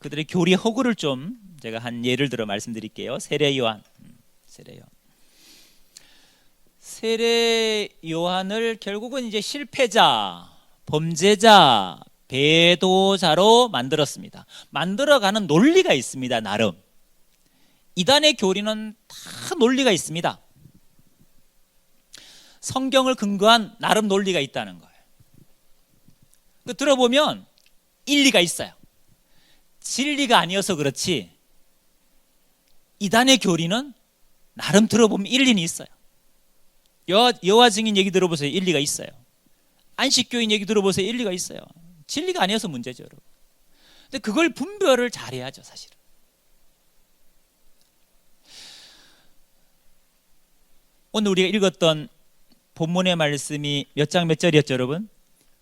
그들의 교리 허구를 좀 제가 한 예를 들어 말씀드릴게요. 세례 요한. 세례 요한을 결국은 이제 실패자, 범죄자, 배도자로 만들었습니다. 만들어가는 논리가 있습니다. 나름 이단의 교리는 다 논리가 있습니다. 성경을 근거한 나름 논리가 있다는 거예요. 들어보면 일리가 있어요. 진리가 아니어서 그렇지 이단의 교리는 나름 들어보면 일리는 있어요. 여호와 증인 얘기 들어보세요. 일리가 있어요. 안식교인 얘기 들어보세요. 일리가 있어요. 진리가 아니어서 문제죠, 여러분. 근데 그걸 분별을 잘해야죠, 사실은. 오늘 우리가 읽었던 본문의 말씀이 몇 장 몇 절이었죠, 여러분?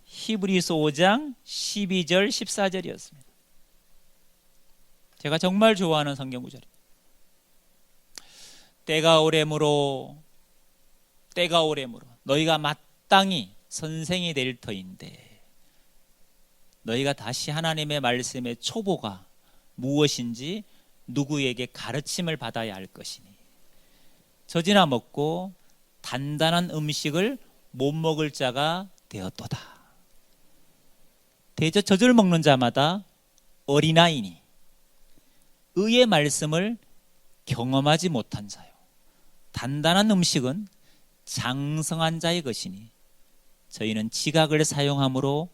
히브리서 5장 12절 14절이었습니다. 제가 정말 좋아하는 성경 구절입니다. 때가 오래므로 너희가 마땅히 선생이 될 터인데 너희가 다시 하나님의 말씀의 초보가 무엇인지 누구에게 가르침을 받아야 할 것이니 젖이나 먹고 단단한 음식을 못 먹을 자가 되었도다. 대저 젖을 먹는 자마다 어린아이니 의의 말씀을 경험하지 못한 자요. 단단한 음식은 장성한 자의 것이니 저희는 지각을 사용함으로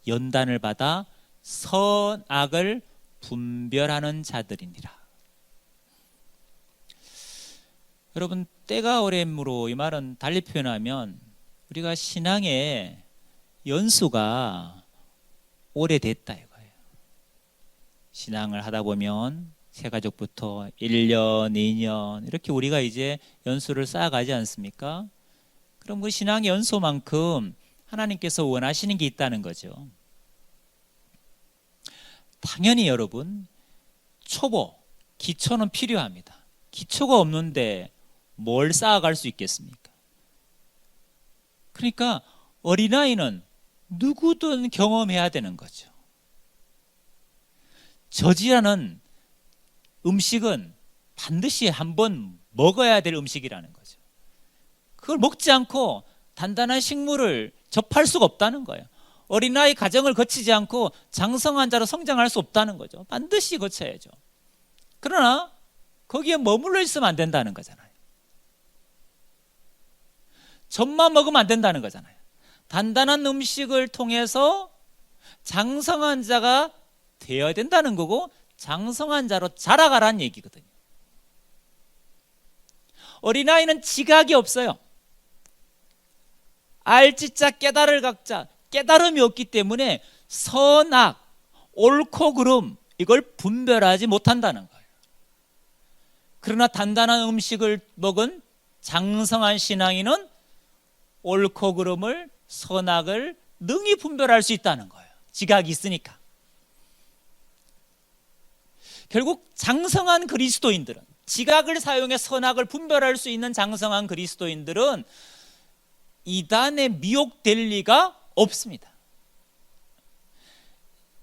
연단을 받아 선악을 분별하는 자들이니라. 여러분, 때가 오래므로 이 말은 달리 표현하면 우리가 신앙의 연수가 오래됐다 이거예요. 신앙을 하다 보면 새가족부터 1년, 2년 이렇게 우리가 이제 연수를 쌓아가지 않습니까? 그럼 그 신앙의 연수만큼 하나님께서 원하시는 게 있다는 거죠. 당연히 여러분 초보, 기초는 필요합니다. 기초가 없는데 뭘 쌓아갈 수 있겠습니까? 그러니까 어린아이는 누구든 경험해야 되는 거죠. 젖이라는 음식은 반드시 한번 먹어야 될 음식이라는 거죠. 그걸 먹지 않고 단단한 식물을 접할 수가 없다는 거예요. 어린아이 과정을 거치지 않고 장성한 자로 성장할 수 없다는 거죠. 반드시 거쳐야죠. 그러나 거기에 머물러 있으면 안 된다는 거잖아요. 젖만 먹으면 안 된다는 거잖아요. 단단한 음식을 통해서 장성한 자가 되어야 된다는 거고 장성한 자로 자라가라는 얘기거든요. 어린아이는 지각이 없어요. 알지자 깨달을 각자 깨달음이 없기 때문에 선악, 옳고 그름 이걸 분별하지 못한다는 거예요. 그러나 단단한 음식을 먹은 장성한 신앙인은 옳고 그름을 선악을 능히 분별할 수 있다는 거예요. 지각이 있으니까. 결국 장성한 그리스도인들은 지각을 사용해 선악을 분별할 수 있는 장성한 그리스도인들은 이단에 미혹될 리가 없습니다.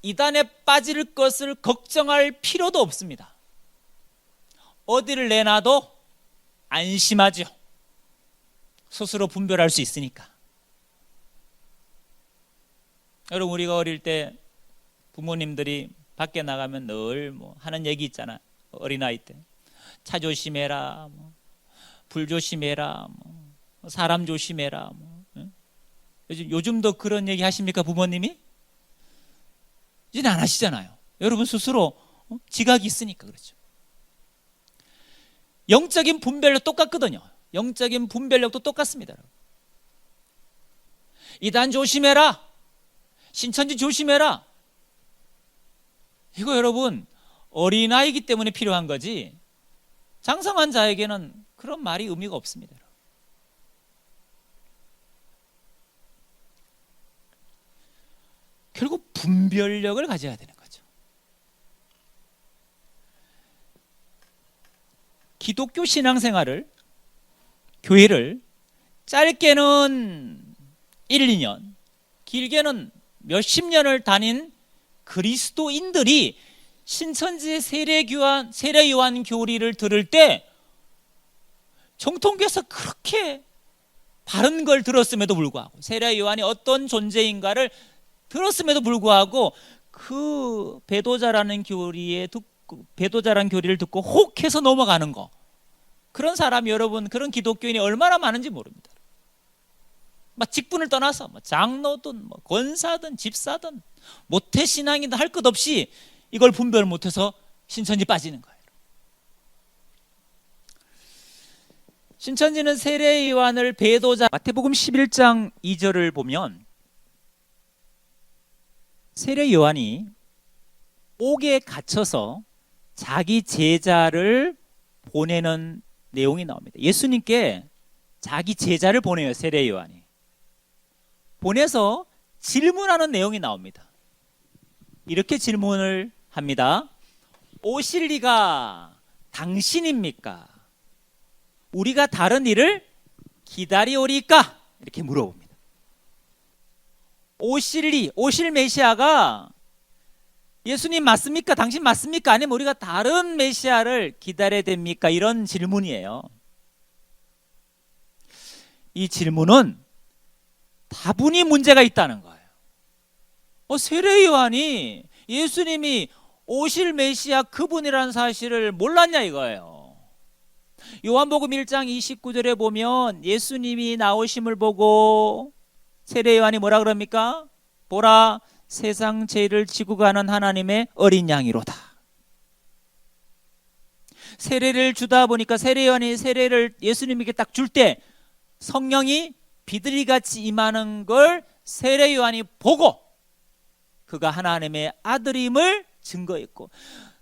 이단에 빠질 것을 걱정할 필요도 없습니다. 어디를 내놔도 안심하죠. 스스로 분별할 수 있으니까. 여러분 우리가 어릴 때 부모님들이 밖에 나가면 늘 하는 얘기 있잖아. 어린아이 때 차 조심해라, 불 조심해라, 사람 조심해라. 요즘도 그런 얘기 하십니까 부모님이? 이제는 안 하시잖아요. 여러분 스스로 지각이 있으니까 그렇죠. 영적인 분별력 똑같거든요. 영적인 분별력도 똑같습니다. 이단 조심해라, 신천지 조심해라. 이거 여러분 어린아이기 때문에 필요한 거지 장성한 자에게는 그런 말이 의미가 없습니다. 결국 분별력을 가져야 되는 거죠. 기독교 신앙생활을 교회를 짧게는 1, 2년 길게는 몇십 년을 다닌 그리스도인들이 신천지의 세례 요한 교리를 들을 때 정통교에서 그렇게 바른 걸 들었음에도 불구하고, 세례 요한이 어떤 존재인가를 들었음에도 불구하고 그 배도자라는 교리를 듣고 혹해서 넘어가는 거, 그런 사람이, 여러분, 그런 기독교인이 얼마나 많은지 모릅니다. 막 직분을 떠나서 장로든 권사든 집사든 모태신앙이든 할 것 없이 이걸 분별 못해서 신천지 빠지는 거예요. 신천지는 세례 요한을 배도자, 마태복음 11장 2절을 보면 세례 요한이 옥에 갇혀서 자기 제자를 보내는 내용이 나옵니다. 예수님께 자기 제자를 보내요. 세례 요한이 보내서 질문하는 내용이 나옵니다. 이렇게 질문을 합니다. 오실 이가 당신입니까? 우리가 다른 일을 기다리오리까? 이렇게 물어봅니다. 오실 메시아가 예수님 맞습니까? 당신 맞습니까? 아니면 우리가 다른 메시아를 기다려야 됩니까? 이런 질문이에요. 이 질문은 다분히 문제가 있다는 거예요. 세례 요한이 예수님이 오실 메시아 그분이라는 사실을 몰랐냐 이거예요. 요한복음 1장 29절에 보면 예수님이 나오심을 보고 세례 요한이 뭐라 그럽니까? 보라, 세상 죄를 지고 가는 하나님의 어린 양이로다. 세례를 주다 보니까 세례 요한이 세례를 예수님에게 딱 줄 때 성령이 비둘기같이 임하는 걸 세례 요한이 보고 그가 하나님의 아들임을 증거했고,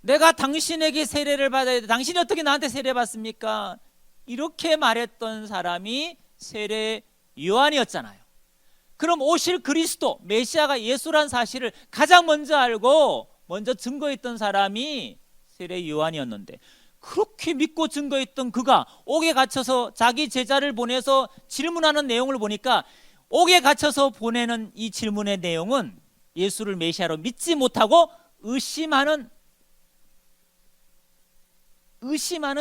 내가 당신에게 세례를 받아야 돼. 당신이 어떻게 나한테 세례 받습니까? 이렇게 말했던 사람이 세례 요한이었잖아요. 그럼 오실 그리스도 메시아가 예수란 사실을 가장 먼저 알고 먼저 증거했던 사람이 세례 요한이었는데, 그렇게 믿고 증거했던 그가 옥에 갇혀서 자기 제자를 보내서 질문하는 내용을 보니까 옥에 갇혀서 보내는 이 질문의 내용은 예수를 메시아로 믿지 못하고 의심하는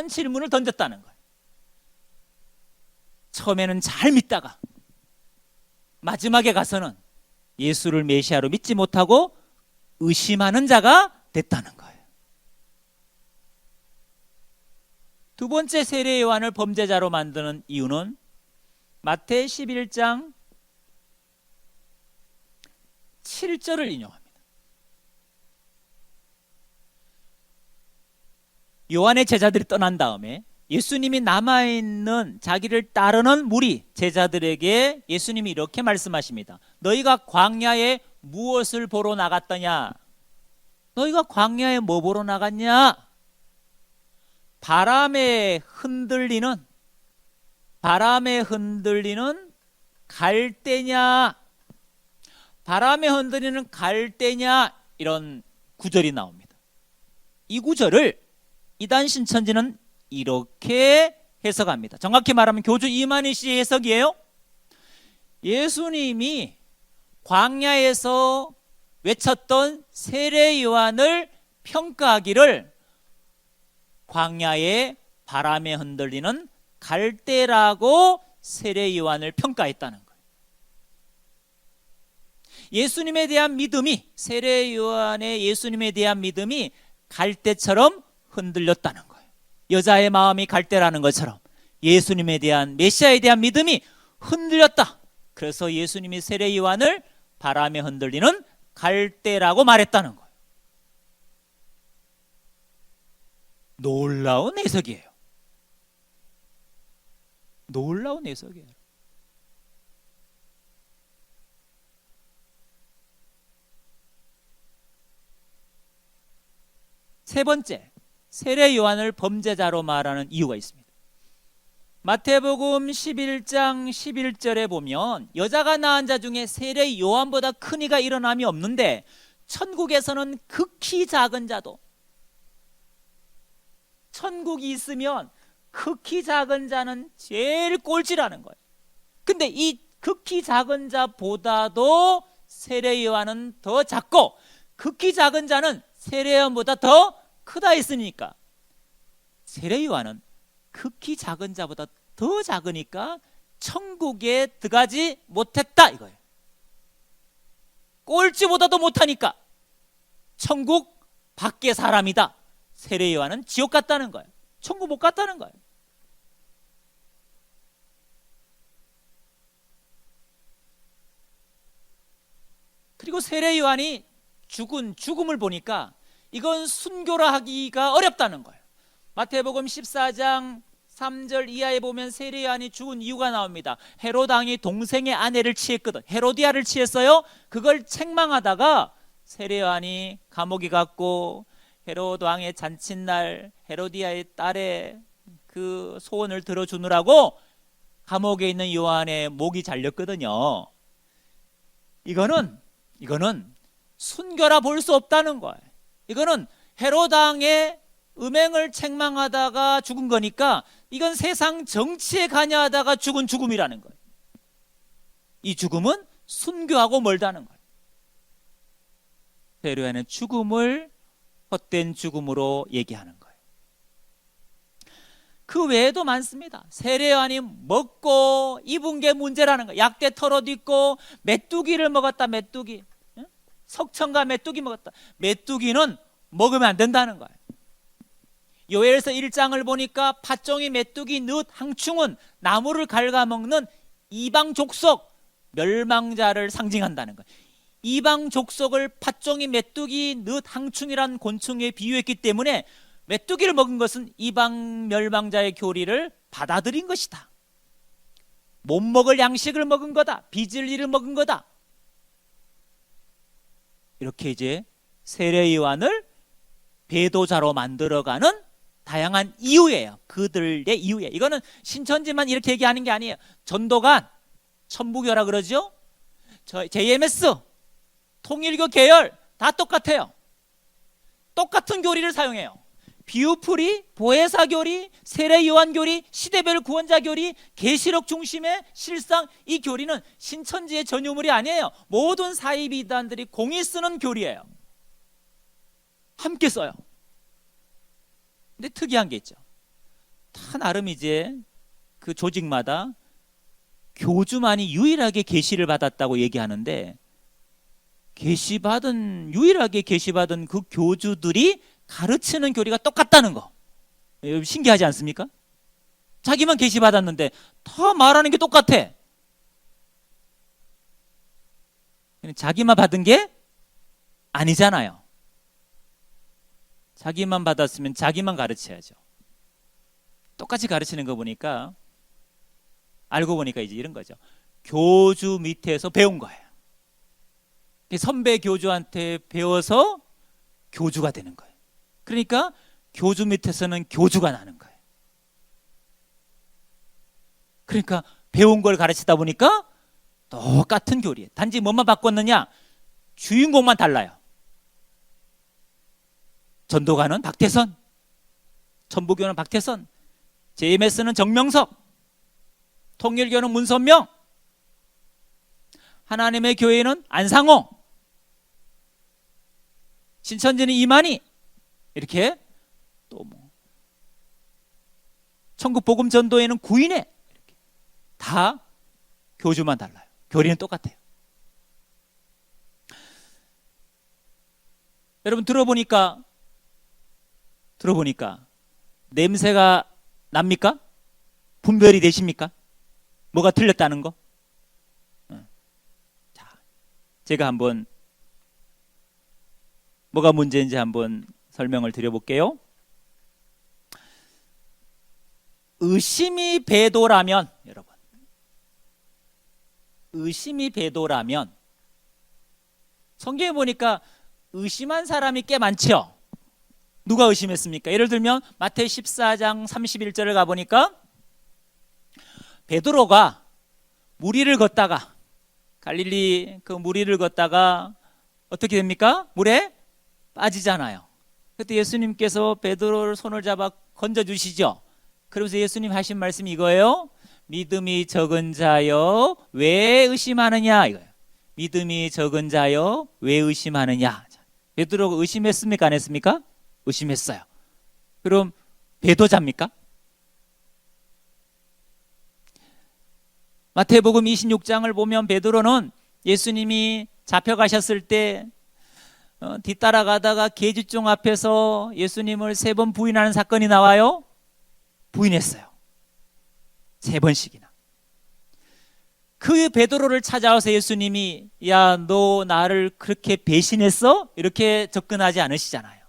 질문을 던졌다는 거예요. 처음에는 잘 믿다가 마지막에 가서는 예수를 메시아로 믿지 못하고 의심하는 자가 됐다는 거예요. 두 번째 세례 요한을 범죄자로 만드는 이유는 마태 11장 7절을 인용합니다. 요한의 제자들이 떠난 다음에 예수님이 남아있는 자기를 따르는 무리 제자들에게 예수님이 이렇게 말씀하십니다. 너희가 광야에 무엇을 보러 나갔더냐? 너희가 광야에 뭐 보러 나갔냐? 바람에 흔들리는 갈대냐? 바람에 흔들리는 갈대냐? 이런 구절이 나옵니다. 이 구절을 이단 신천지는 이렇게 해석합니다. 정확히 말하면 교주 이만희 씨의 해석이에요. 예수님이 광야에서 외쳤던 세례 요한을 평가하기를 광야의 바람에 흔들리는 갈대라고 세례 요한을 평가했다는 거예요. 예수님에 대한 믿음이, 세례 요한의 예수님에 대한 믿음이 갈대처럼 흔들렸다는 거예요. 여자의 마음이 갈대라는 것처럼 예수님에 대한, 메시아에 대한 믿음이 흔들렸다. 그래서 예수님이 세례 요한을 바람에 흔들리는 갈대라고 말했다는 거예요. 놀라운 해석이에요. 놀라운 해석이에요. 세 번째, 세례 요한을 범죄자로 말하는 이유가 있습니다. 마태복음 11장 11절에 보면 여자가 낳은 자 중에 세례 요한보다 큰 이가 일어남이 없는데 천국에서는 극히 작은 자도, 천국이 있으면 극히 작은 자는 제일 꼴찌라는 거예요. 근데 이 극히 작은 자보다도 세례 요한은 더 작고 극히 작은 자는 세례요한보다 더 크다 했으니까 세례요한은 극히 작은 자보다 더 작으니까 천국에 들어가지 못했다 이거예요. 꼴찌보다도 못하니까 천국 밖의 사람이다. 세례요한은 지옥 갔다는 거예요. 천국 못 갔다는 거예요. 그리고 세례요한이 죽은 죽음을 보니까 이건 순교라 하기가 어렵다는 거예요. 마태복음 14장 3절 이하에 보면 세례요한이 죽은 이유가 나옵니다. 헤롯 왕이 동생의 아내를 취했거든. 헤로디아를 취했어요. 그걸 책망하다가 세례요한이 감옥에 갔고 헤롯 왕의 잔칫날 헤로디아의 딸의 그 소원을 들어주느라고 감옥에 있는 요한의 목이 잘렸거든요. 이거는 순교라 볼 수 없다는 거예요. 이거는 헤롯 왕의 음행을 책망하다가 죽은 거니까 이건 세상 정치에 관여하다가 죽은 죽음이라는 거예요. 이 죽음은 순교하고 멀다는 거예요. 세례요한의 죽음을 헛된 죽음으로 얘기하는 거예요. 그 외에도 많습니다. 세례요한이 먹고 입은 게 문제라는 거예요. 약대 털어딛고 메뚜기를 먹었다. 메뚜기, 석청과 메뚜기 먹었다. 메뚜기는 먹으면 안 된다는 거예요. 요엘서 1장을 보니까 팥종이 메뚜기 늑 항충은 나무를 갉아먹는 이방 족속 멸망자를 상징한다는 거예요. 이방 족속을 팥종이 메뚜기 늑 항충이란 곤충에 비유했기 때문에 메뚜기를 먹은 것은 이방 멸망자의 교리를 받아들인 것이다. 못 먹을 양식을 먹은 거다. 비진리를 먹은 거다. 이렇게 이제 세례요한을 배도자로 만들어가는 다양한 이유예요. 그들의 이유예요. 이거는 신천지만 이렇게 얘기하는 게 아니에요. 전도관, 천부교라 그러죠. JMS, 통일교 계열 다 똑같아요. 똑같은 교리를 사용해요. 비유풀이, 보혜사 교리, 세례요한 교리, 시대별 구원자 교리, 계시록 중심의 실상 이 교리는 신천지의 전유물이 아니에요. 모든 사이비단들이 공이 쓰는 교리예요. 함께 써요. 근데 특이한 게 있죠. 다 나름 이제 그 조직마다 교주만이 유일하게 계시를 받았다고 얘기하는데 유일하게 계시받은 그 교주들이 가르치는 교리가 똑같다는 거 신기하지 않습니까? 자기만 계시받았는데 다 말하는 게 똑같아. 자기만 받은 게 아니잖아요. 자기만 받았으면 자기만 가르쳐야죠. 똑같이 가르치는 거 보니까 알고 보니까 이제 이런 거죠. 교주 밑에서 배운 거예요. 선배 교주한테 배워서 교주가 되는 거예요. 그러니까 교주 밑에서는 교주가 나는 거예요. 그러니까 배운 걸 가르치다 보니까 똑같은 교리예요. 단지 뭐만 바꿨느냐? 주인공만 달라요. 전도가는 박태선, 천부교는 박태선, JMS는 정명석, 통일교는 문선명, 하나님의 교회는 안상호, 신천지는 이만희, 이렇게 또 뭐 천국복음전도회는 구인회, 이렇게 다 교주만 달라요. 교리는 똑같아요. 여러분 들어보니까 냄새가 납니까? 분별이 되십니까? 뭐가 틀렸다는 거? 자, 제가 한번 뭐가 문제인지 한번 설명을 드려볼게요. 의심이 배도라면, 여러분, 의심이 배도라면 성경에 보니까 의심한 사람이 꽤 많죠. 누가 의심했습니까? 예를 들면 마태 14장 31절을 가보니까 베드로가 무리를 걷다가 갈릴리 그 무리를 걷다가 어떻게 됩니까? 물에 빠지잖아요. 그때 예수님께서 베드로를 손을 잡아 건져주시죠. 그러면서 예수님 하신 말씀이 이거예요. 믿음이 적은 자여 왜 의심하느냐 이거예요. 믿음이 적은 자여 왜 의심하느냐. 베드로가 의심했습니까? 안 했습니까? 의심했어요. 그럼 배도자입니까? 마태복음 26장을 보면 베드로는 예수님이 잡혀가셨을 때 뒤따라가다가 계집종 앞에서 예수님을 3번 부인하는 사건이 나와요. 부인했어요. 3번씩이나. 그 베드로를 찾아와서 예수님이 야, 너 나를 그렇게 배신했어? 이렇게 접근하지 않으시잖아요.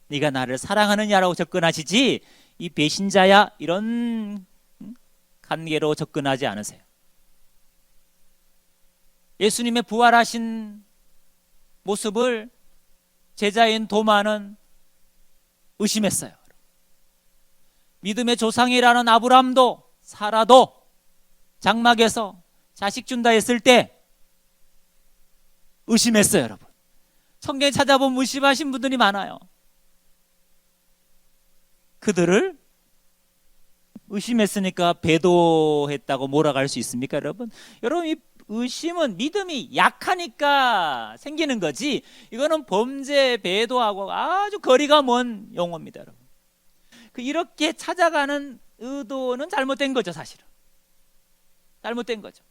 네가 나를 사랑하느냐라고 접근하시지 이 배신자야 이런 관계로 접근하지 않으세요. 예수님의 부활하신 모습을 제자인 도마는 의심했어요. 믿음의 조상이라는 아브라함도 사라도 장막에서 자식 준다 했을 때 의심했어요. 여러분, 성경에 찾아보면 의심하신 분들이 많아요. 그들을 의심했으니까 배도했다고 몰아갈 수 있습니까? 여러분, 이 의심은 믿음이 약하니까 생기는 거지, 이거는 범죄, 배도하고 아주 거리가 먼 용어입니다. 여러분, 이렇게 찾아가는 의도는 잘못된 거죠. 사실은 잘못된 거죠.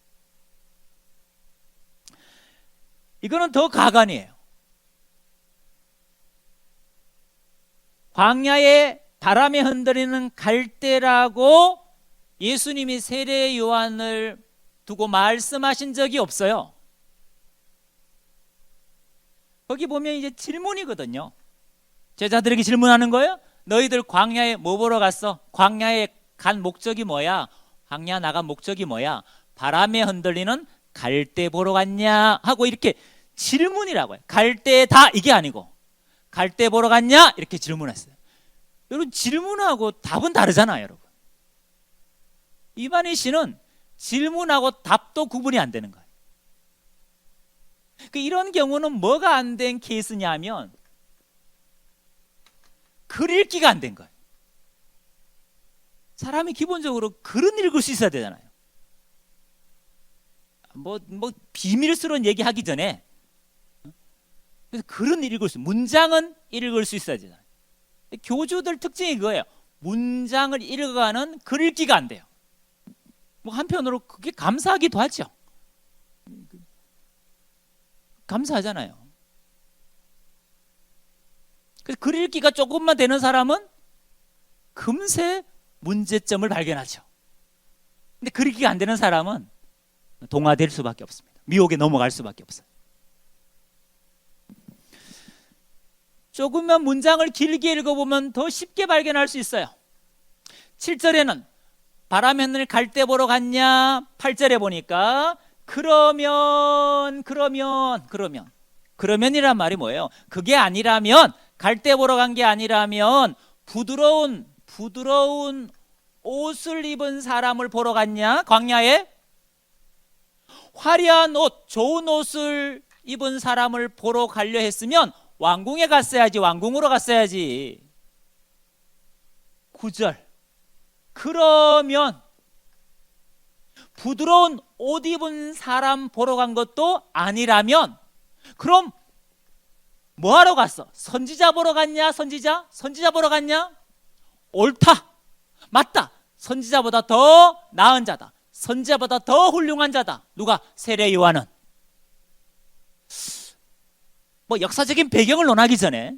이거는 더 가관이에요. 광야에 바람에 흔들리는 갈대라고 예수님이 세례 요한을 두고 말씀하신 적이 없어요. 거기 보면 이제 질문이거든요. 제자들에게 질문하는 거예요. 너희들 광야에 뭐 보러 갔어? 광야에 간 목적이 뭐야? 광야 나간 목적이 뭐야? 바람에 흔들리는 갈대 보러 갔냐? 하고 이렇게 질문이라고 해요. 갈대다 이게 아니고 갈대 보러 갔냐? 이렇게 질문했어요. 여러분, 질문하고 답은 다르잖아요. 여러분, 이만희 씨는 질문하고 답도 구분이 안 되는 거예요. 이런 경우는 뭐가 안 된 케이스냐면 글 읽기가 안 된 거예요. 사람이 기본적으로 글은 읽을 수 있어야 되잖아요. 뭐 비밀스러운 얘기하기 전에 그래서 글은 읽을 수, 문장은 읽을 수 있어야 되잖아요. 교주들 특징이 그거예요. 문장을 읽어가는 글 읽기가 안 돼요. 한편으로 그게 감사하기도 하죠. 감사하잖아요. 그래서 글 읽기가 조금만 되는 사람은 금세 문제점을 발견하죠. 근데 글 읽기가 안 되는 사람은 동화될 수밖에 없습니다. 미혹에 넘어갈 수밖에 없어요. 조금만 문장을 길게 읽어보면 더 쉽게 발견할 수 있어요. 7절에는 바람에 흔들 갈대 보러 갔냐? 8절에 보니까 그러면이란 말이 뭐예요? 그게 아니라면, 갈대 보러 간 게 아니라면 부드러운 옷을 입은 사람을 보러 갔냐? 광야에 화려한 옷, 좋은 옷을 입은 사람을 보러 가려 했으면 왕궁에 갔어야지. 왕궁으로 갔어야지. 9절, 그러면 부드러운 옷 입은 사람 보러 간 것도 아니라면 그럼 뭐 하러 갔어? 선지자 보러 갔냐? 선지자 보러 갔냐? 옳다, 맞다. 선지자보다 더 나은 자다. 선지자보다 더 훌륭한 자다. 누가? 세례 요한은. 역사적인 배경을 논하기 전에,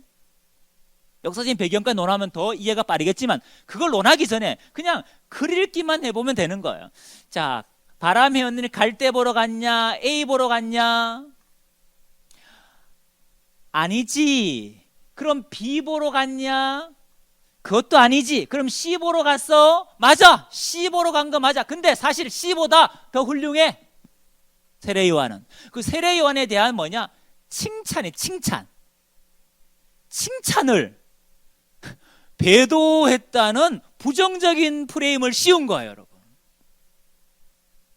역사적인 배경까지 논하면 더 이해가 빠르겠지만 그걸 논하기 전에 그냥 글 읽기만 해보면 되는 거예요. 자, 바람에 흔들리는 갈대 보러 갔냐? A 보러 갔냐? 아니지. 그럼 B 보러 갔냐? 그것도 아니지. 그럼 C 보러 갔어? 맞아, C 보러 간 거 맞아. 근데 사실 C보다 더 훌륭해, 세례 요한은. 그 세례 요한에 대한 뭐냐? 칭찬이, 칭찬을 배도했다는 부정적인 프레임을 씌운 거예요. 여러분,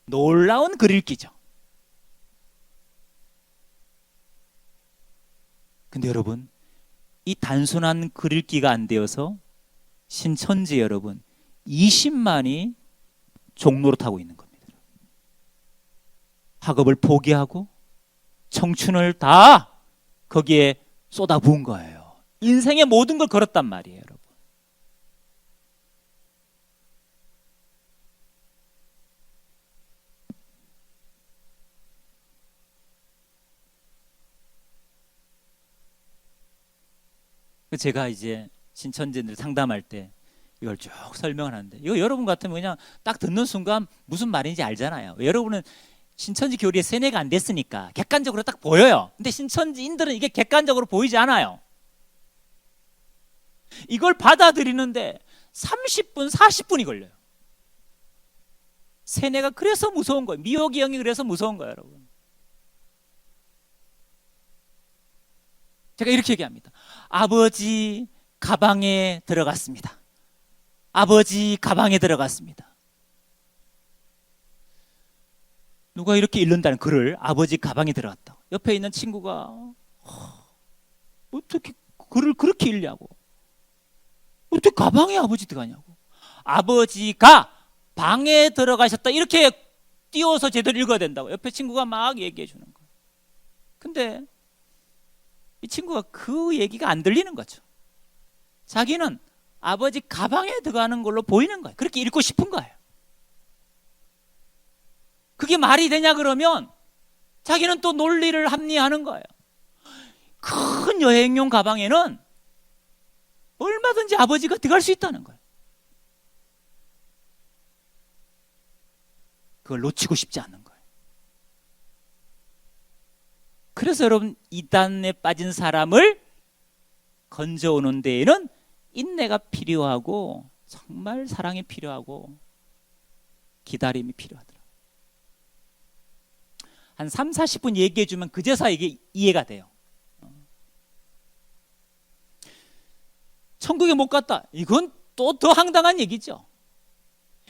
놀라운 글 읽기죠. 근데 여러분, 이 단순한 글 읽기가 안 되어서 신천지 여러분 20만이 종로로 타고 있는 겁니다. 학업을 포기하고 청춘을 다 거기에 쏟아부은 거예요. 인생의 모든 걸 걸었단 말이에요, 여러분. 제가 이제 신천지들 상담할 때 이걸 쭉 설명을 하는데, 이거 여러분 같으면 그냥 딱 듣는 순간 무슨 말인지 알잖아요. 여러분은 신천지 교리에 세뇌가 안 됐으니까 객관적으로 딱 보여요. 근데 신천지인들은 이게 객관적으로 보이지 않아요. 이걸 받아들이는데 30분, 40분이 걸려요. 세뇌가 그래서 무서운 거예요. 미혹이 영이 그래서 무서운 거예요, 여러분. 제가 이렇게 얘기합니다. 아버지 가방에 들어갔습니다. 아버지 가방에 들어갔습니다. 누가 이렇게 읽는다는 글을 아버지 가방에 들어갔다. 옆에 있는 친구가 어떻게 글을 그렇게 읽냐고. 어떻게 가방에 아버지 들어가냐고. 아버지가 방에 들어가셨다. 이렇게 띄워서 제대로 읽어야 된다고. 옆에 친구가 막 얘기해 주는 거예요. 근데 이 친구가 그 얘기가 안 들리는 거죠. 자기는 아버지 가방에 들어가는 걸로 보이는 거예요. 그렇게 읽고 싶은 거예요. 그게 말이 되냐 그러면 자기는 또 논리를 합리화하는 거예요. 큰 여행용 가방에는 얼마든지 아버지가 들어갈 수 있다는 거예요. 그걸 놓치고 싶지 않는 거예요. 그래서 여러분, 이단에 빠진 사람을 건져오는 데에는 인내가 필요하고 정말 사랑이 필요하고 기다림이 필요하더라. 한 3, 40분 얘기해 주면 그제서야 이게 이해가 돼요. 천국에 못 갔다. 이건 또 더 황당한 얘기죠.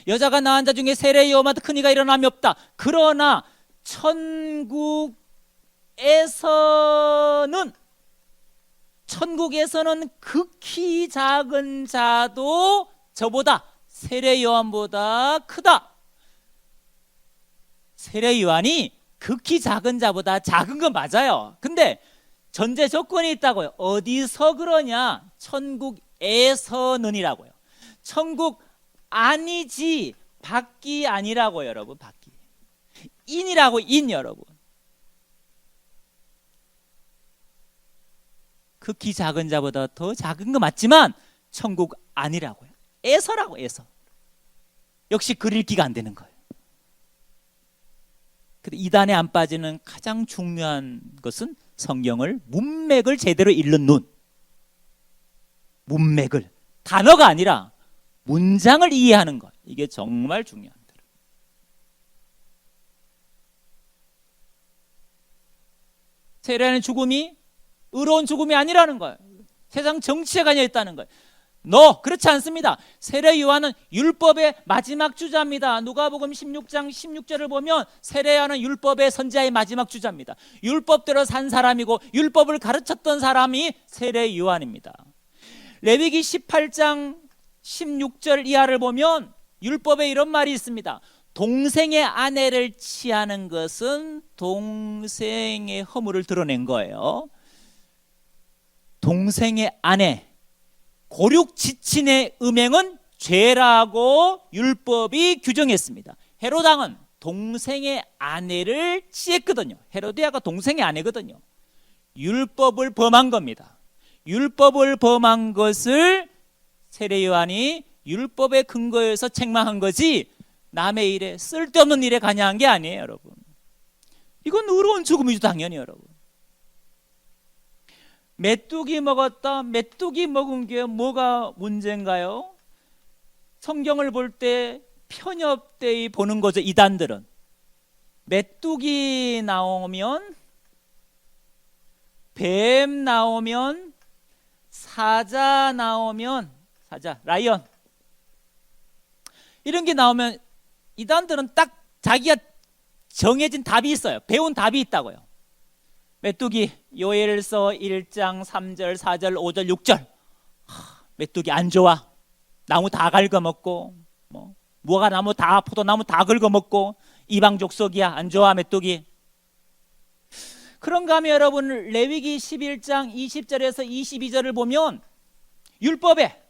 여자가 낳은 자 중에 세례 요한보다 큰 이가 일어남이 없다. 그러나 천국에서는 극히 작은 자도 저보다 세례 요한보다 크다. 세례 요한이 극히 작은 자보다 작은 건 맞아요. 근데 전제 조건이 있다고요. 어디서 그러냐? 천국에서는이라고요. 천국 아니지 밖이 아니라고요, 여러분. 밖이 인이라고, 인, 여러분. 극히 작은 자보다 더 작은 거 맞지만 천국 아니라고요. 에서라고, 에서. 역시 글 읽기가 안 되는 거예요. 근데 이단에 안 빠지는 가장 중요한 것은 성경을 문맥을 제대로 읽는 눈. 문맥을, 단어가 아니라 문장을 이해하는 것. 이게 정말 중요합니다. 세례하는 죽음이 의로운 죽음이 아니라는 거예요. 세상 정치에 관여 있다는 거예요. 그렇지 않습니다. 세례 요한은 율법의 마지막 주자입니다. 누가복음 16장 16절을 보면 세례 요한은 율법의 선지자의 마지막 주자입니다. 율법대로 산 사람이고 율법을 가르쳤던 사람이 세례 요한입니다. 레위기 18장 16절 이하를 보면 율법에 이런 말이 있습니다. 동생의 아내를 취하는 것은 동생의 허물을 드러낸 거예요. 동생의 아내, 고륙지친의 음행은 죄라고 율법이 규정했습니다. 헤롯 왕은 동생의 아내를 취했거든요. 헤로디아가 동생의 아내거든요. 율법을 범한 겁니다. 율법을 범한 것을 세례 요한이 율법의 근거에서 책망한 거지 남의 일에, 쓸데없는 일에 관여한 게 아니에요, 여러분. 이건 의로운 죽음이죠, 당연히. 여러분, 메뚜기 먹었다. 메뚜기 먹은 게 뭐가 문제인가요? 성경을 볼 때 편협되이 보는 거죠, 이단들은. 메뚜기 나오면, 뱀 나오면, 사자 나오면, 사자, 라이언, 이런 게 나오면 이단들은 딱 자기가 정해진 답이 있어요. 배운 답이 있다고요. 메뚜기, 요엘서 1장 3절 4절 5절 6절. 메뚜기 안 좋아. 나무 다 갉아먹고, 무화과 나무 다, 포도나무 다 긁어먹고, 이방 족속이야. 안 좋아, 메뚜기. 그런가 하면 여러분 레위기 11장 20절에서 22절을 보면 율법에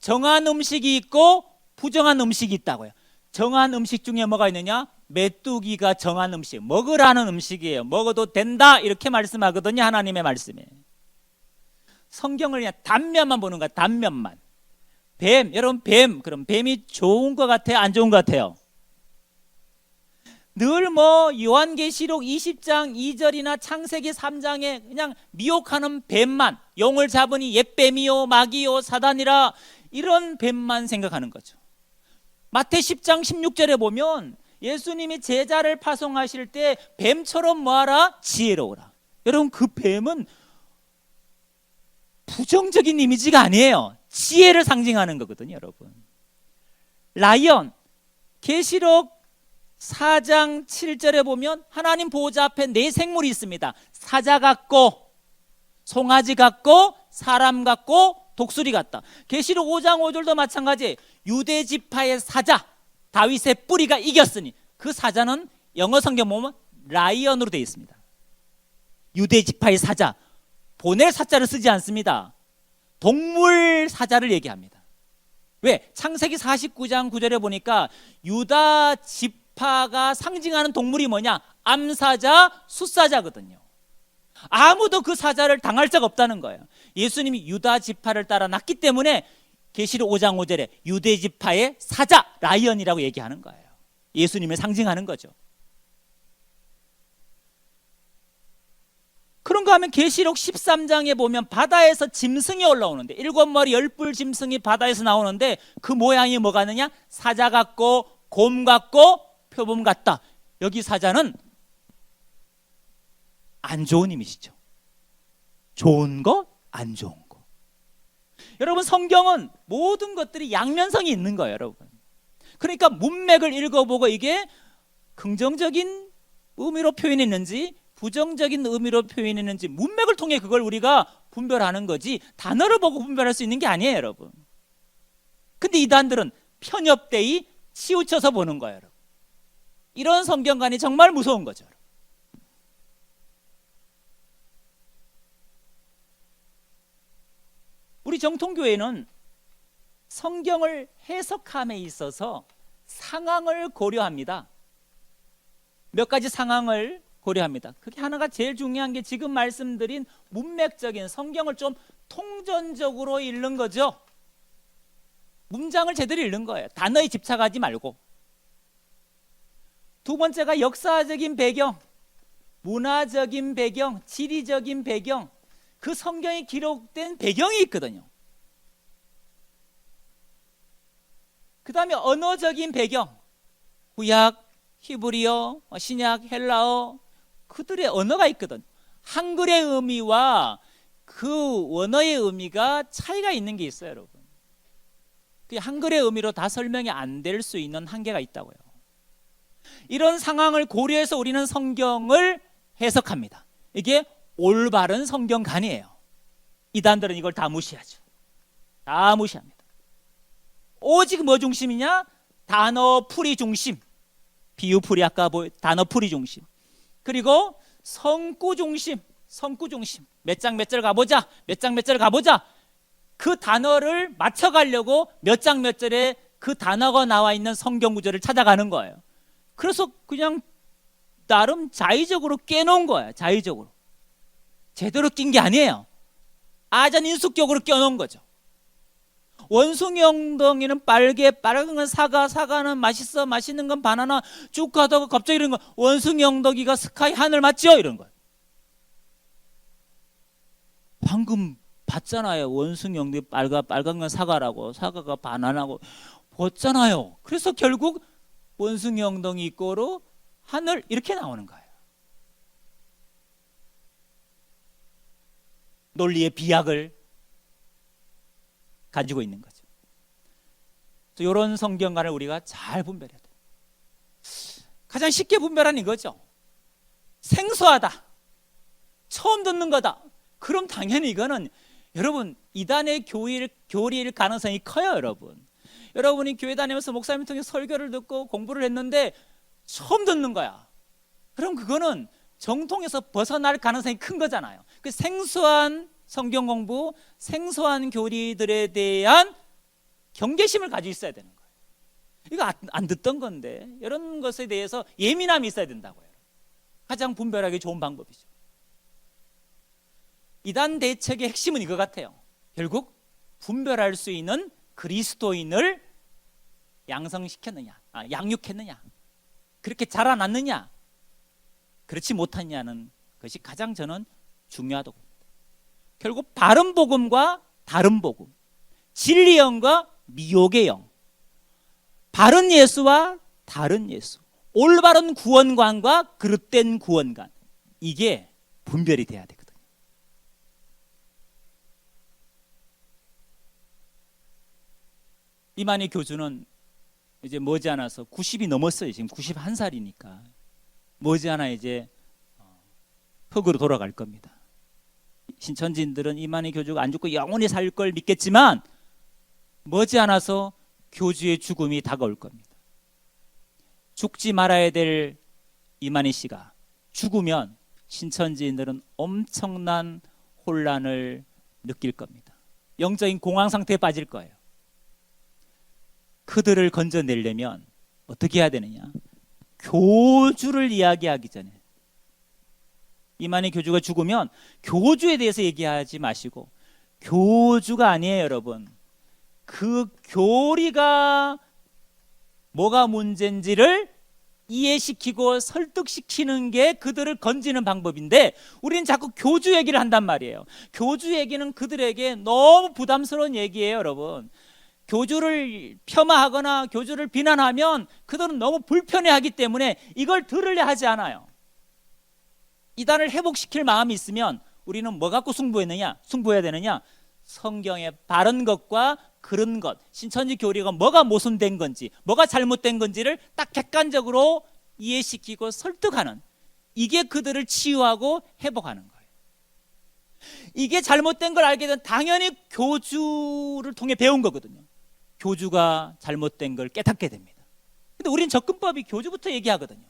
정한 음식이 있고 부정한 음식이 있다고요. 정한 음식 중에 뭐가 있느냐? 메뚜기가 정한 음식, 먹으라는 음식이에요. 먹어도 된다 이렇게 말씀하거든요. 하나님의 말씀에. 성경을 그냥 단면만 보는 거야. 단면만. 뱀, 여러분 그럼 뱀이 좋은 것 같아요? 안 좋은 것 같아요? 늘 뭐 요한계시록 20장 2절이나 창세기 3장에 그냥 미혹하는 뱀만, 용을 잡으니 옛뱀이요 마귀요 사단이라, 이런 뱀만 생각하는 거죠. 마태 10장 16절에 보면 예수님이 제자를 파송하실 때 뱀처럼 뭐하라? 지혜로우라. 여러분 그 뱀은 부정적인 이미지가 아니에요. 지혜를 상징하는 거거든요, 여러분. 라이언, 계시록 4장 7절에 보면 하나님 보호자 앞에 네 생물이 있습니다. 사자 같고 송아지 같고 사람 같고 독수리 같다. 계시록 5장 5절도 마찬가지. 유대 지파의 사자, 다윗의 뿌리가 이겼으니, 그 사자는 영어 성경 보면 라이언으로 되어 있습니다. 유대 지파의 사자, 보낼 사자를 쓰지 않습니다. 동물 사자를 얘기합니다. 왜? 창세기 49장 9절에 보니까 유다 지파가 상징하는 동물이 뭐냐? 암사자, 숫사자거든요. 아무도 그 사자를 당할 적 없다는 거예요. 예수님이 유다 지파를 따라 났기 때문에 계시록 5장 5절에 유대 지파의 사자, 라이언이라고 얘기하는 거예요. 예수님을 상징하는 거죠. 그런가 하면 계시록 13장에 보면 바다에서 짐승이 올라오는데, 7마리 10뿔 짐승이 바다에서 나오는데 그 모양이 뭐가 있느냐? 사자 같고 곰 같고 표범 같다. 여기 사자는 안 좋은 이미지죠. 좋은 거, 안 좋은 거. 여러분 성경은 모든 것들이 양면성이 있는 거예요, 여러분. 그러니까 문맥을 읽어보고 이게 긍정적인 의미로 표현했는지 부정적인 의미로 표현했는지 문맥을 통해 그걸 우리가 분별하는 거지, 단어를 보고 분별할 수 있는 게 아니에요, 여러분. 근데 이단들은 편협되이 치우쳐서 보는 거예요, 여러분. 이런 성경관이 정말 무서운 거죠. 우리 정통교회는 성경을 해석함에 있어서 상황을 고려합니다. 몇 가지 상황을 고려합니다. 그게 하나가 제일 중요한 게 지금 말씀드린 문맥적인 성경을 좀 통전적으로 읽는 거죠. 문장을 제대로 읽는 거예요. 단어에 집착하지 말고. 두 번째가 역사적인 배경, 문화적인 배경, 지리적인 배경, 그 성경에 기록된 배경이 있거든요. 그 다음에 언어적인 배경, 구약, 히브리어, 신약, 헬라어, 그들의 언어가 있거든. 한글의 의미와 그 원어의 의미가 차이가 있는 게 있어요, 여러분. 그 한글의 의미로 다 설명이 안 될 수 있는 한계가 있다고요. 이런 상황을 고려해서 우리는 성경을 해석합니다. 이게 올바른 성경관이에요. 이단들은 이걸 다 무시하죠. 다 무시합니다. 오직 뭐 중심이냐? 단어 풀이 중심. 비유 풀이 아까 단어 풀이 중심. 그리고 성구 중심. 성구 중심. 몇 장 몇 절 가보자. 몇 장 몇 절 가보자. 그 단어를 맞춰가려고 몇 장 몇 절에 그 단어가 나와 있는 성경 구절을 찾아가는 거예요. 그래서 그냥 나름 자의적으로 깨놓은 거예요. 자의적으로. 제대로 낀 게 아니에요. 아전인수격으로 껴놓은 거죠. 원숭이 엉덩이는 빨개, 빨간 건 사과, 사과는 맛있어, 맛있는 건 바나나, 쭉 가다가 갑자기 이런 거, 원숭이 엉덩이가 스카이 하늘 맞죠? 이런 거예요. 방금 봤잖아요. 원숭이 엉덩이 빨간 건 사과라고, 사과가 바나나고 봤잖아요. 그래서 결국 원숭이 엉덩이 이꼬로 하늘 이렇게 나오는 거예요. 논리의 비약을 가지고 있는 거죠. 이런 성경관을 우리가 잘 분별해야 돼요. 가장 쉽게 분별하는 이거죠. 생소하다, 처음 듣는 거다. 그럼 당연히 이거는 여러분 이단의 교리일 가능성이 커요. 여러분이 교회 다니면서 목사님 통해 설교를 듣고 공부를 했는데 처음 듣는 거야. 그럼 그거는 정통에서 벗어날 가능성이 큰 거잖아요. 그 생소한 성경 공부, 생소한 교리들에 대한 경계심을 가지고 있어야 되는 거예요. 이거 안 듣던 건데 이런 것에 대해서 예민함이 있어야 된다고요. 가장 분별하기 좋은 방법이죠. 이단 대책의 핵심은 이거 같아요. 결국 분별할 수 있는 그리스도인을 양육했느냐, 그렇게 자라났느냐, 그렇지 못하냐는 것이 가장 저는 중요하다고 봅니다. 결국 바른 복음과 다른 복음, 진리의 영과 미혹의 영, 바른 예수와 다른 예수, 올바른 구원관과 그릇된 구원관, 이게 분별이 돼야 되거든요. 이만희 교주는 이제 머지않아서 90이 넘었어요. 지금 91살이니까 머지않아 이제 흙으로 돌아갈 겁니다. 신천지인들은 이만희 교주가 안 죽고 영원히 살 걸 믿겠지만 머지않아서 교주의 죽음이 다가올 겁니다. 죽지 말아야 될 이만희 씨가 죽으면 신천지인들은 엄청난 혼란을 느낄 겁니다. 영적인 공황 상태에 빠질 거예요. 그들을 건져내려면 어떻게 해야 되느냐? 교주를 이야기하기 전에, 이만희 교주가 죽으면 교주에 대해서 얘기하지 마시고, 교주가 아니에요, 여러분. 그 교리가 뭐가 문제인지를 이해시키고 설득시키는 게 그들을 건지는 방법인데, 우리는 자꾸 교주 얘기를 한단 말이에요. 교주 얘기는 그들에게 너무 부담스러운 얘기예요, 여러분. 교주를 폄하하거나 교주를 비난하면 그들은 너무 불편해하기 때문에 이걸 들으려 하지 않아요. 이단을 회복시킬 마음이 있으면 우리는 뭐 갖고 승부해야 되느냐? 성경의 바른 것과 그른 것, 신천지 교리가 뭐가 모순된 건지, 뭐가 잘못된 건지를 딱 객관적으로 이해시키고 설득하는, 이게 그들을 치유하고 회복하는 거예요. 이게 잘못된 걸 알게 되면 당연히 교주를 통해 배운 거거든요. 교주가 잘못된 걸 깨닫게 됩니다. 근데 우리는 접근법이 교주부터 얘기하거든요.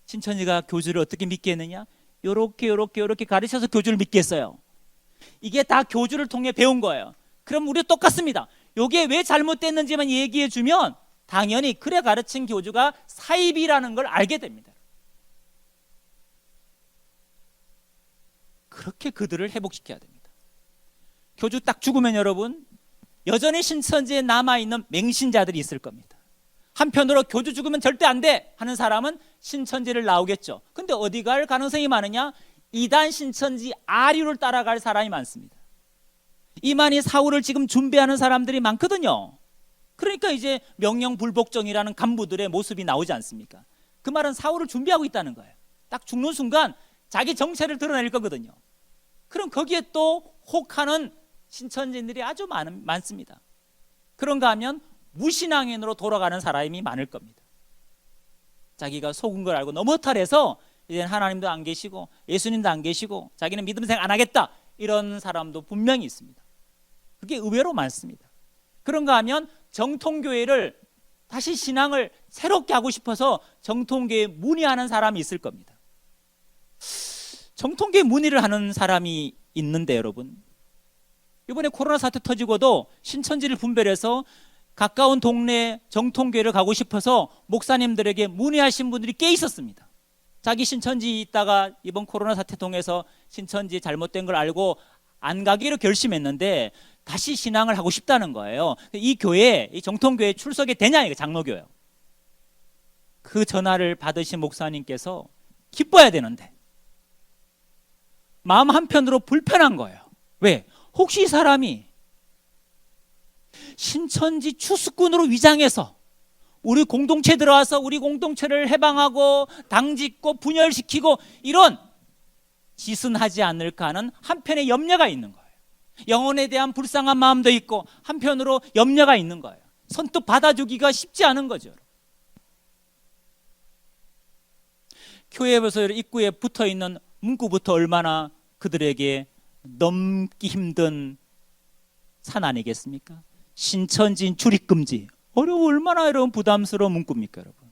신천지가 교주를 어떻게 믿게 했느냐? 요렇게 가르쳐서 교주를 믿게 했어요. 이게 다 교주를 통해 배운 거예요. 그럼 우리 똑같습니다. 이게 왜 잘못됐는지만 얘기해 주면 당연히 그래 가르친 교주가 사입이라는 걸 알게 됩니다. 그렇게 그들을 회복시켜야 됩니다. 교주 딱 죽으면 여러분, 여전히 신천지에 남아있는 맹신자들이 있을 겁니다. 한편으로 교주 죽으면 절대 안 돼 하는 사람은 신천지를 나오겠죠. 근데 어디 갈 가능성이 많으냐? 이단 신천지 아류를 따라갈 사람이 많습니다. 이만희 사후를 지금 준비하는 사람들이 많거든요. 그러니까 이제 명령불복종이라는 간부들의 모습이 나오지 않습니까? 그 말은 사후를 준비하고 있다는 거예요. 딱 죽는 순간 자기 정체를 드러낼 거거든요. 그럼 거기에 또 혹하는 신천지인들이 아주 많습니다. 그런가 하면 무신앙인으로 돌아가는 사람이 많을 겁니다. 자기가 속은 걸 알고 너무 허탈해서 이제 하나님도 안 계시고 예수님도 안 계시고 자기는 믿음 생활 안 하겠다, 이런 사람도 분명히 있습니다. 그게 의외로 많습니다. 그런가 하면 정통교회를 다시 신앙을 새롭게 하고 싶어서 정통교회에 문의하는 사람이 있을 겁니다. 정통교회 문의를 하는 사람이 있는데 여러분, 이번에 코로나 사태 터지고도 신천지를 분별해서 가까운 동네 정통교회를 가고 싶어서 목사님들에게 문의하신 분들이 꽤 있었습니다. 자기 신천지 있다가 이번 코로나 사태 통해서 신천지 잘못된 걸 알고 안 가기로 결심했는데 다시 신앙을 하고 싶다는 거예요. 이 교회, 이 정통교회에 출석이 되냐, 이거 장로교회요. 그 전화를 받으신 목사님께서 기뻐야 되는데 마음 한편으로 불편한 거예요. 왜? 혹시 이 사람이 신천지 추수꾼으로 위장해서 우리 공동체 들어와서 우리 공동체를 해방하고 당짓고 분열시키고 이런 짓은 하지 않을까 하는 한편의 염려가 있는 거예요. 영혼에 대한 불쌍한 마음도 있고 한편으로 염려가 있는 거예요. 선뜻 받아주기가 쉽지 않은 거죠. 교회에서 입구에 붙어있는 문구부터 얼마나 그들에게 넘기 힘든 산 아니겠습니까? 신천지인 출입금지, 얼마나 이런 부담스러운 문구입니까, 여러분?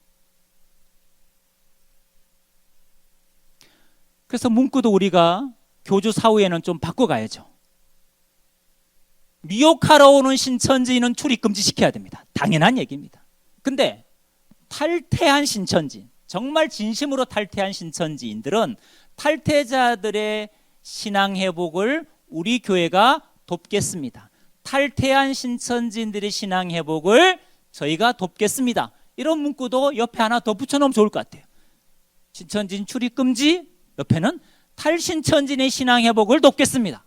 그래서 문구도 우리가 교주 사후에는 좀 바꿔가야죠. 미혹하러 오는 신천지인은 출입 금지시켜야 됩니다. 당연한 얘기입니다. 근데 탈퇴한 신천지인, 정말 진심으로 탈퇴한 신천지인들은 탈퇴자들의 신앙 회복을 우리 교회가 돕겠습니다. 탈퇴한 신천지인들의 신앙 회복을 저희가 돕겠습니다. 이런 문구도 옆에 하나 더 붙여놓으면 좋을 것 같아요. 신천지인 출입 금지, 옆에는 탈신천지인의 신앙 회복을 돕겠습니다.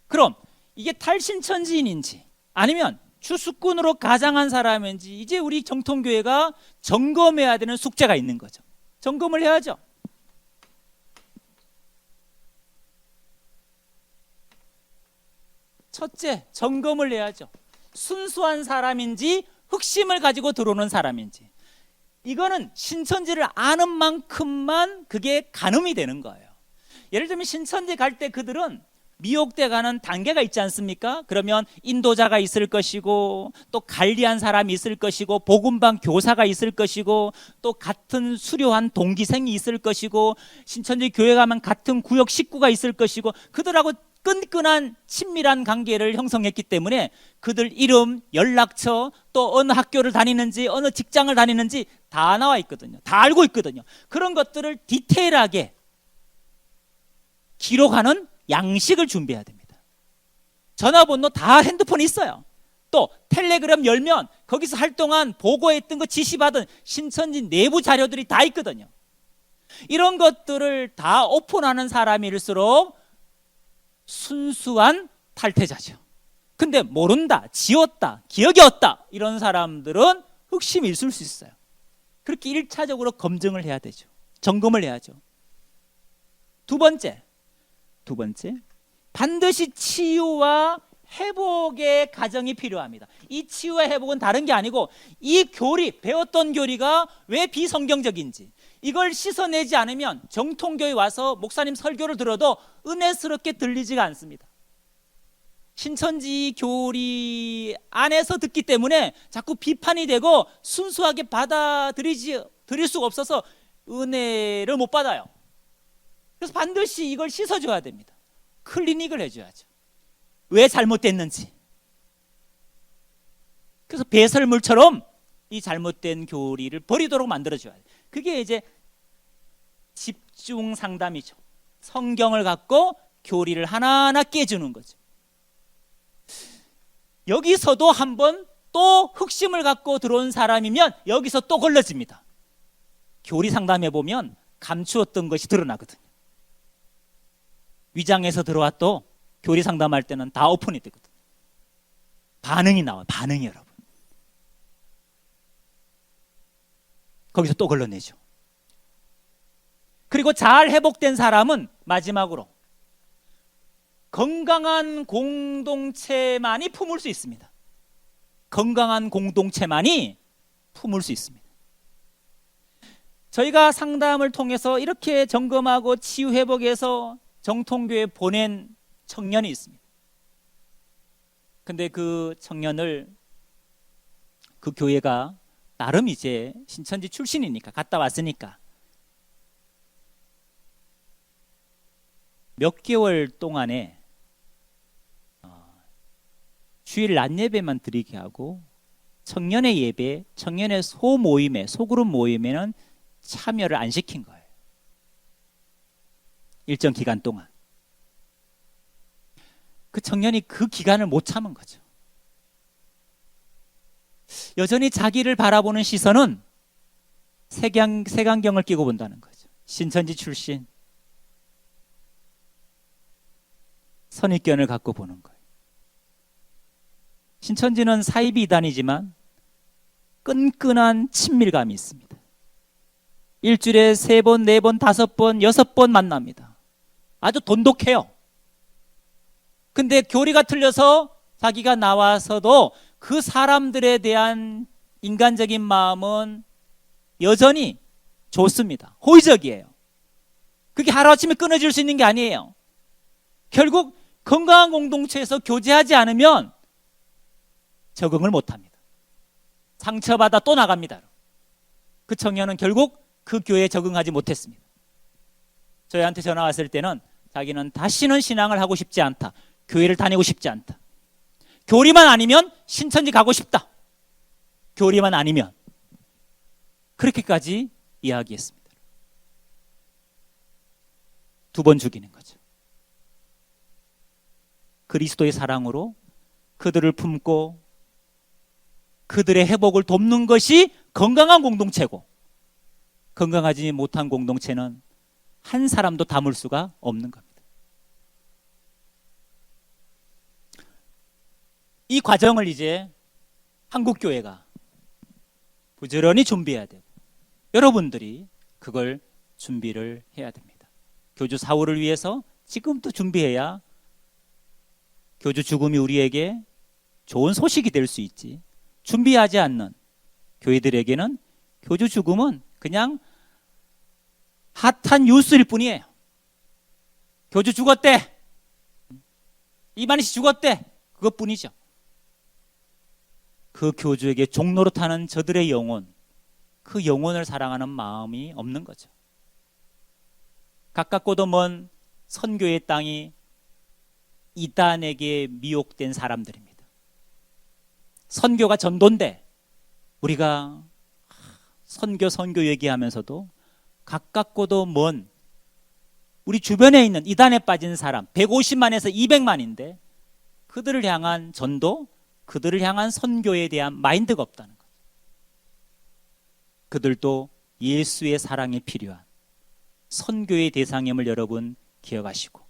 그럼 이게 탈신천지인인지 아니면 추수꾼으로 가장한 사람인지 이제 우리 정통교회가 점검해야 되는 숙제가 있는 거죠. 점검을 해야죠. 첫째, 점검을 해야죠. 순수한 사람인지 흑심을 가지고 들어오는 사람인지. 이거는 신천지를 아는 만큼만 그게 가늠이 되는 거예요. 예를 들면 신천지 갈 때 그들은 미혹돼 가는 단계가 있지 않습니까? 그러면 인도자가 있을 것이고 또 관리한 사람이 있을 것이고 복음방 교사가 있을 것이고 또 같은 수료한 동기생이 있을 것이고 신천지 교회 가면 같은 구역 식구가 있을 것이고 그들하고 끈끈한 친밀한 관계를 형성했기 때문에 그들 이름, 연락처, 또 어느 학교를 다니는지 어느 직장을 다니는지 다 나와 있거든요. 다 알고 있거든요. 그런 것들을 디테일하게 기록하는 양식을 준비해야 됩니다. 전화번호 다 핸드폰에 있어요. 또 텔레그램 열면 거기서 활동한 보고했던 거 지시받은 신천지 내부 자료들이 다 있거든요. 이런 것들을 다 오픈하는 사람일수록 순수한 탈퇴자죠. 근데 모른다, 지웠다, 기억이 없다 이런 사람들은 흑심이 있을 수 있어요. 그렇게 1차적으로 검증을 해야 되죠. 점검을 해야죠. 두 번째, 반드시 치유와 회복의 과정이 필요합니다. 이 치유와 회복은 다른 게 아니고 이 교리, 배웠던 교리가 왜 비성경적인지 이걸 씻어내지 않으면 정통교회 와서 목사님 설교를 들어도 은혜스럽게 들리지가 않습니다. 신천지 교리 안에서 듣기 때문에 자꾸 비판이 되고 순수하게 받아들일 수가 없어서 은혜를 못 받아요. 그래서 반드시 이걸 씻어줘야 됩니다. 클리닉을 해줘야죠. 왜 잘못됐는지. 그래서 배설물처럼 이 잘못된 교리를 버리도록 만들어줘야 돼요. 그게 이제 집중 상담이죠. 성경을 갖고 교리를 하나하나 깨주는 거죠. 여기서도 한번 또 흑심을 갖고 들어온 사람이면 여기서 또 걸러집니다. 교리 상담해 보면 감추었던 것이 드러나거든요. 위장에서 들어왔도 교리 상담할 때는 다 오픈이 되거든요. 반응이 나와요. 반응이 여러분. 거기서 또 걸러내죠. 그리고 잘 회복된 사람은 마지막으로 건강한 공동체만이 품을 수 있습니다. 건강한 공동체만이 품을 수 있습니다. 저희가 상담을 통해서 이렇게 점검하고 치유 회복해서 정통교회에 보낸 청년이 있습니다. 근데 그 청년을 그 교회가 나름 이제 신천지 출신이니까 갔다 왔으니까 몇 개월 동안에 주일 낮 예배만 드리게 하고 청년의 예배, 청년의 소모임에, 소그룹 모임에는 참여를 안 시킨 거예요. 일정 기간 동안. 그 청년이 그 기간을 못 참은 거죠. 여전히 자기를 바라보는 시선은 색안경을 끼고 본다는 거죠. 신천지 출신, 선입견을 갖고 보는 거예요. 신천지는 사이비 이단이지만 끈끈한 친밀감이 있습니다. 일주일에 3번, 4번, 5번, 6번 만납니다. 아주 돈독해요. 근데 교리가 틀려서 자기가 나와서도 그 사람들에 대한 인간적인 마음은 여전히 좋습니다. 호의적이에요. 그게 하루아침에 끊어질 수 있는 게 아니에요. 결국 건강한 공동체에서 교제하지 않으면 적응을 못합니다. 상처받아 또 나갑니다. 그 청년은 결국 그 교회에 적응하지 못했습니다. 저희한테 전화 왔을 때는 자기는 다시는 신앙을 하고 싶지 않다. 교회를 다니고 싶지 않다. 교리만 아니면 신천지 가고 싶다. 교리만 아니면. 그렇게까지 이야기했습니다. 2번 죽이는 거죠. 그리스도의 사랑으로 그들을 품고 그들의 회복을 돕는 것이 건강한 공동체고, 건강하지 못한 공동체는 한 사람도 담을 수가 없는 겁니다. 이 과정을 이제 한국교회가 부지런히 준비해야 되고, 여러분들이 그걸 준비를 해야 됩니다. 교주 사후를 위해서 지금부터 준비해야 교주 죽음이 우리에게 좋은 소식이 될 수 있지, 준비하지 않는 교회들에게는 교주 죽음은 그냥 핫한 뉴스일 뿐이에요. 교주 죽었대, 이만희 씨 죽었대, 그것뿐이죠. 그 교주에게 종로로 타는 저들의 영혼, 그 영혼을 사랑하는 마음이 없는 거죠. 가깝고도 먼 선교의 땅이 이단에게 미혹된 사람들입니다. 선교가 전도인데 우리가 선교 얘기하면서도 가깝고도 먼 우리 주변에 있는 이단에 빠진 사람 150만에서 200만인데 그들을 향한 전도, 그들을 향한 선교에 대한 마인드가 없다는 거죠. 그들도 예수의 사랑이 필요한 선교의 대상임을 여러분 기억하시고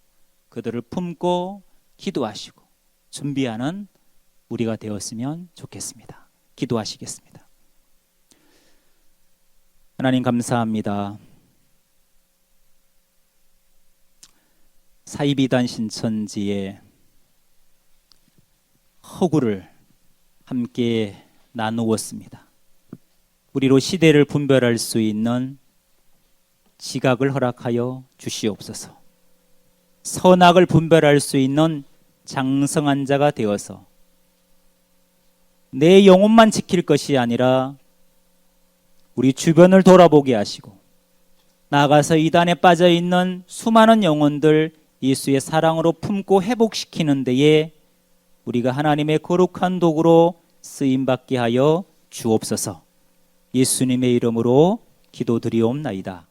그들을 품고 기도하시고 준비하는 우리가 되었으면 좋겠습니다. 기도하시겠습니다. 하나님 감사합니다. 사이비단 신천지의 허구를 함께 나누었습니다. 우리로 시대를 분별할 수 있는 지각을 허락하여 주시옵소서. 선악을 분별할 수 있는 장성한 자가 되어서 내 영혼만 지킬 것이 아니라 우리 주변을 돌아보게 하시고 나아가서 이단에 빠져있는 수많은 영혼들 예수의 사랑으로 품고 회복시키는 데에 우리가 하나님의 거룩한 도구로 쓰임받게 하여 주옵소서. 예수님의 이름으로 기도드리옵나이다.